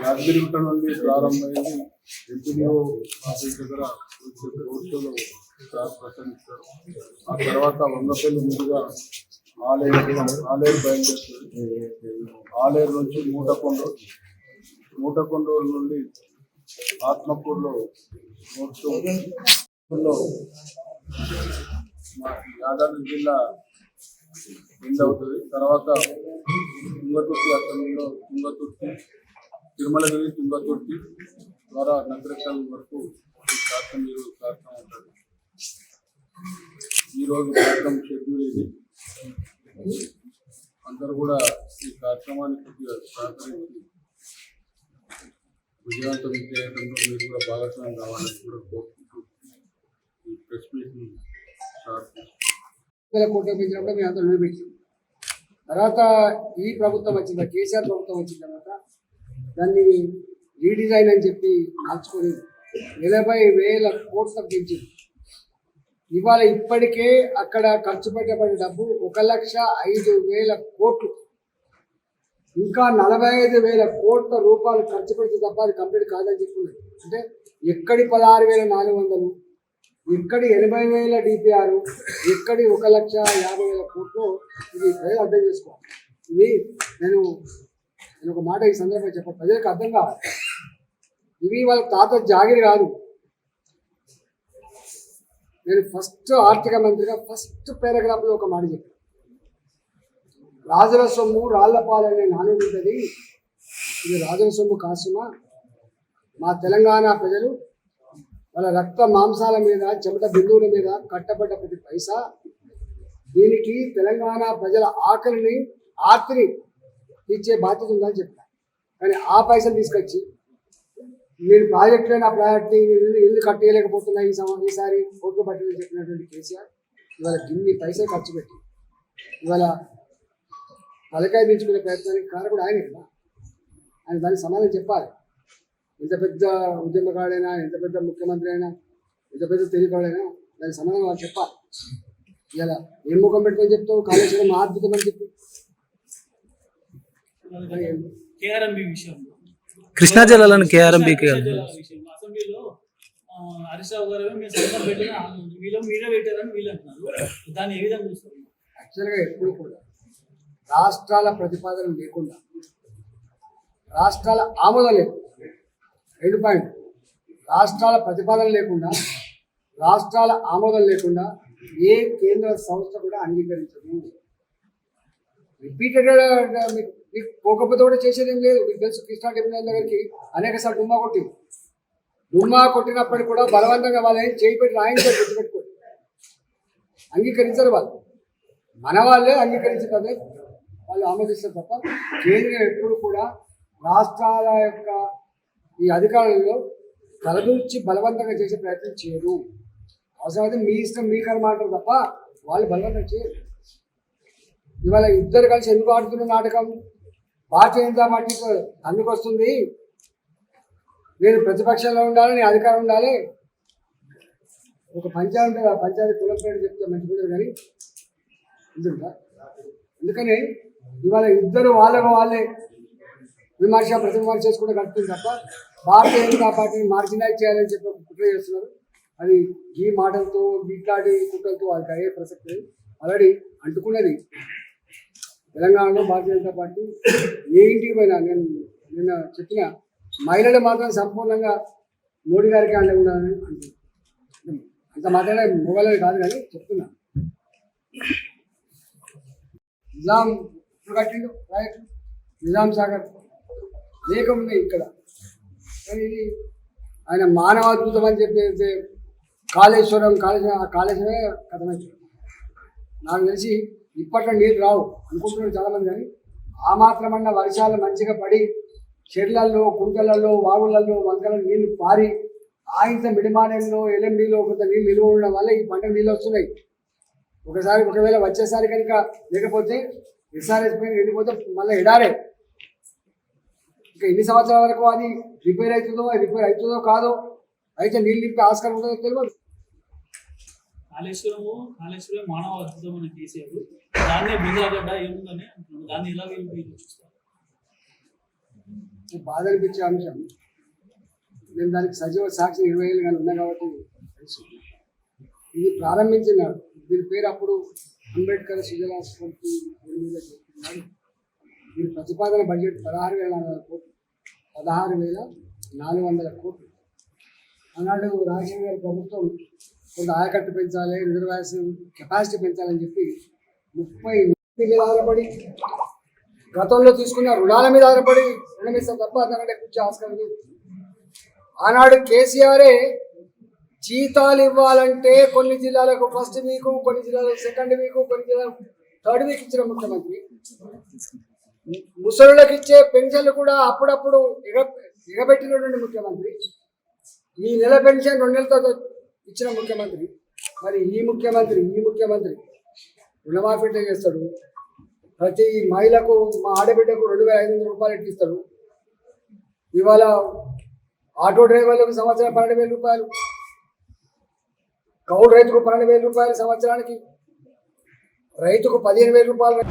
యాదగిరిగుట్ట నుండి ప్రారంభమైంది MPDO office దగ్గర రోడ్లో ప్రసంగిస్తారు. ఆ తర్వాత వంగపల్లి మీదుగా ఆలేరు బయలుదేరుతుంది. ఆలేరు నుంచి మూటకొండూరు నుండి ఆత్మకూరులో యాదాద్రి జిల్లా ఎండ్ అవుతుంది. తర్వాత తుంగతుర్తి అసెంబ్లీలో తుంగతుర్తి, తిరుమలగిరి తుంగతుర్తి ద్వారా నగరకల్ వరకు కార్యక్రమం ఉంటుంది. ఈరోజు కార్యక్రమం షెడ్యూల్ ఇది. అందరూ కూడా ఈ కార్యక్రమాన్ని కొద్దిగా సహకరించి విజయవంతం చేయడంలో మీరు కూడా భాగస్వామ్యం కావాలని కూడా కోరుకుంటూ ఈ ప్రెస్ మీట్ని కోట్లు పెంచినప్పుడు మేము అంతా నిలబెట్టాం. తర్వాత ఈ ప్రభుత్వం వచ్చింది, కేసీఆర్ ప్రభుత్వం వచ్చిన తర్వాత దాన్ని రీడిజైన్ అని చెప్పి మార్చుకొని 80,000 కోట్లకు పెంచింది. ఇవాళ ఇప్పటికే అక్కడ ఖర్చు పెట్టబడిన డబ్బు 1,05,000 కోట్లు. ఇంకా 45,000 కోట్ల రూపాయలు ఖర్చు పెడితే తప్ప అది కంప్లీట్ కాదని చెప్పుకున్నారు. అంటే ఎక్కడి 16,400, ఎక్కడి 80,000 DPR, ఎక్కడి 1,50,000 కోట్లు. ఇది ప్రజలు అర్థం చేసుకోవాలి. ఇది నేను ఒక మాట ఈ సందర్భంగా చెప్పాను, ప్రజలకు అర్థం కావాలి. ఇవి వాళ్ళ తాత జాగిరి కాదు. నేను ఫస్ట్ ఆర్థిక మంత్రిగా ఫస్ట్ పారాగ్రాఫ్లో ఒక మాట చెప్పాను, రాజుల సొమ్ము రాళ్లపాలనే నాణ్యం ఉంటుంది. ఇది రాజుల సొమ్ము కాసుమా. మా తెలంగాణ ప్రజలు వాళ్ళ రక్త మాంసాల మీద, చెమట బిందువుల మీద కట్టబడ్డ ప్రతి పైసా. దీనికి తెలంగాణ ప్రజల ఆర్తిని తీర్చే బాధ్యత ఉందని చెప్పాను. కానీ ఆ పైసలు తీసుకొచ్చి నేను ప్రాజెక్టులో నా ప్రాజెక్టు ఇల్లు కట్టేయలేకపోతున్నా ఈసారి కోట్లు పట్టిందని చెప్పినటువంటి కేసీఆర్ ఇవాళ గిన్ని పైసలు ఖర్చు పెట్టి ఇవాళ తలకాయ దించుకునే ప్రయత్నానికి కారకుడు ఆయన కదా. ఆయన దానికి సమాధానం చెప్పాలి. ఎంత పెద్ద ఉద్యమకాడైనా, ఎంత పెద్ద ముఖ్యమంత్రి అయినా, ఎంత పెద్ద తెలియకాడైనా దానికి సమాధానం వాళ్ళు చెప్పాలి. ఇలా ఏం ముఖం పెట్టుకొని చెప్తావు కాళేశ్వరం అద్భుతం అని చెప్పి. కృష్ణా జిల్లాలోని కేఆర్ఎంబీకి అసెంబ్లీలో హరీష్ రావు గారు మీరు సంతకం పెట్టిన వీళ్ళు మీరే పెట్టారని వీళ్ళు అంటున్నారు. దాన్ని ఏ విధంగా చూస్తారు? యాక్చువల్గా ఎప్పుడు కూడా రాష్ట్రాల ప్రతిపాదన లేకుండా, రాష్ట్రాల ఆమోదం లేకుండా, 2 పాయింట్, రాష్ట్రాల ప్రతిపాదన లేకుండా, రాష్ట్రాల ఆమోదం లేకుండా ఏ కేంద్ర సంస్థ కూడా అంగీకరించదు. రిపీటెడ్ మీకు పోకపోతే కూడా చేసేది ఏం లేదు. మీకు తెలుసు, కృష్ణా ట్రిబ్యునల్ దగ్గరికి అనేక సార్లు డుమ్మా కొట్టినప్పటికీ కూడా బలవంతంగా వాళ్ళు ఏం చేయిపెట్టి రాయించారు, గుర్తుపెట్టుకోండి. అంగీకరించరు వాళ్ళు, మన వాళ్ళే అంగీకరించదే వాళ్ళు ఆమోదిస్తారు తప్ప కేంద్రం ఎప్పుడు కూడా రాష్ట్రాల యొక్క ఈ అధికారులలో తలదూర్చి బలవంతంగా చేసే ప్రయత్నం చేయరు. అవసరమైతే మీ ఇష్టం మీ కర్మ అంటారు తప్ప వాళ్ళు బలవంతం చేయరు. ఇవాళ ఇద్దరు కలిసి ఎందుకు ఆడుతున్న నాటకం? భారతీయ జనతా పార్టీకి అందుకు వస్తుంది, నేను ప్రతిపక్షంలో ఉండాలి, నేను అధికారం ఉండాలి. ఒక పంచాయతీ కులం పేరు చెప్తే మంచిపోతుంది కానీ ఉంటుందా? అందుకని ఇవాళ ఇద్దరు వాళ్ళే విమర్శ ప్రతివిమర్శ చేసుకుంటే గడుపుతుంది తప్ప భారతీయ జనతా పార్టీని మార్జినైజ్ చేయాలని చెప్పి కుట్ర చేస్తున్నారు. అది ఈ మాటలతో ఇట్లాంటి కుట్రలతో వాళ్ళకి అయ్యే ప్రసక్తి లేదు. ఆల్రెడీ అంటుకున్నది తెలంగాణలో భారతీయ జనతా పార్టీ ఏ ఇంటికి పోయినా, నేను నిన్న చెప్పిన మహిళలు మాత్రం సంపూర్ణంగా మోడీ గారికి అండ ఉండాలని అంటున్నాను. అంత మాత్రమే మొబైల్ కాదు కానీ చెప్తున్నా. నిజాం ఇప్పుడు కట్టిండు ప్రాజెక్టు, నిజాం సాగర్ లేకముందే ఇక్కడ. కానీ ఇది ఆయన మానవాద్భుతం అని చెప్పేసి కాళేశ్వరమే కథమైంది. నాకు తెలిసి ఇప్పట్లో నీళ్ళు రావు అనుకుంటున్నారు చాలామంది, కానీ ఆ మాత్రమన్న వర్షాలు మంచిగా పడి చెర్లల్లో, కుంటలలో, వాగులలో, వంకలలో నీళ్లు పారి ఆయంత మిడిమానంలో ఎల్ఎండిలో కొంత నీళ్ళు నిల్వ ఉండడం వల్ల ఈ పంటకు నీళ్ళు వస్తున్నాయి. ఒకవేళ వచ్చేసారి కనుక లేకపోతే ఎస్ఆర్ఎస్ పైన వెళ్ళిపోతే మళ్ళీ ఎడారే. ఇంకా ఎన్ని సంవత్సరాల వరకు అది రిపేర్ అవుతుందో కాదో, అయితే నీళ్ళు నింపే ఆస్కారం ఉంటుందో తెలియదు. కాళేశ్వరం మానవ అద్భుతం అని తీసేది, దాన్నే బిందులగడ్డ ఏముందని అంటున్నాడు. దాన్ని ఎలా చూస్తారు? బాధ అనిపించే అంశం. నేను దానికి సజీవ సాక్షి 20 ఏళ్ళు కానీ ఉన్నా కాబట్టి తెలుసు. ఇది ప్రారంభించినాడు. దీని పేరు అప్పుడు అంబేద్కర్ సుజలా స్ఫూర్తి మీద చెప్తున్నాడు. దీని ప్రతిపాదన బడ్జెట్ 16,400 కోట్లు. 16,400 కోట్లు. ఆనాడు రాజశేఖర గారి ప్రభుత్వం కొంత ఆయకట్టు పెంచాలి, రిజర్వేషన్ కెపాసిటీ పెంచాలని చెప్పి 30 మీద ఆధారపడి, గతంలో తీసుకున్న రుణాల మీద ఆధారపడి రుణం ఇస్తాం తప్ప దానికంటే కూర్చో ఆస్కారం లేదు. ఆనాడు కేసీఆరే జీతాలు ఇవ్వాలంటే కొన్ని జిల్లాలకు ఫస్ట్ వీక్, కొన్ని జిల్లాలకు సెకండ్ వీక్, కొన్ని జిల్లాలకు థర్డ్ వీక్ ఇచ్చిన ముఖ్యమంత్రి. ముసలులకు ఇచ్చే పెన్షన్లు కూడా అప్పుడప్పుడు ఎగబెట్టినటువంటి ముఖ్యమంత్రి. ఈ నెల పెన్షన్ 2 నెలలతో ఇచ్చిన ముఖ్యమంత్రి. మరి ఈ ముఖ్యమంత్రి రుణమాఫీ చేస్తాడు. ప్రతి మహిళకు, మా ఆడబిడ్డకు 2,500 రూపాయలు ఇస్తాడు. ఇవాళ ఆటో డ్రైవర్లకు సంవత్సరం 12,000 రూపాయలు, కౌలు రైతుకు 12,000 రూపాయలు సంవత్సరానికి, రైతుకు 15,000 రూపాయలు.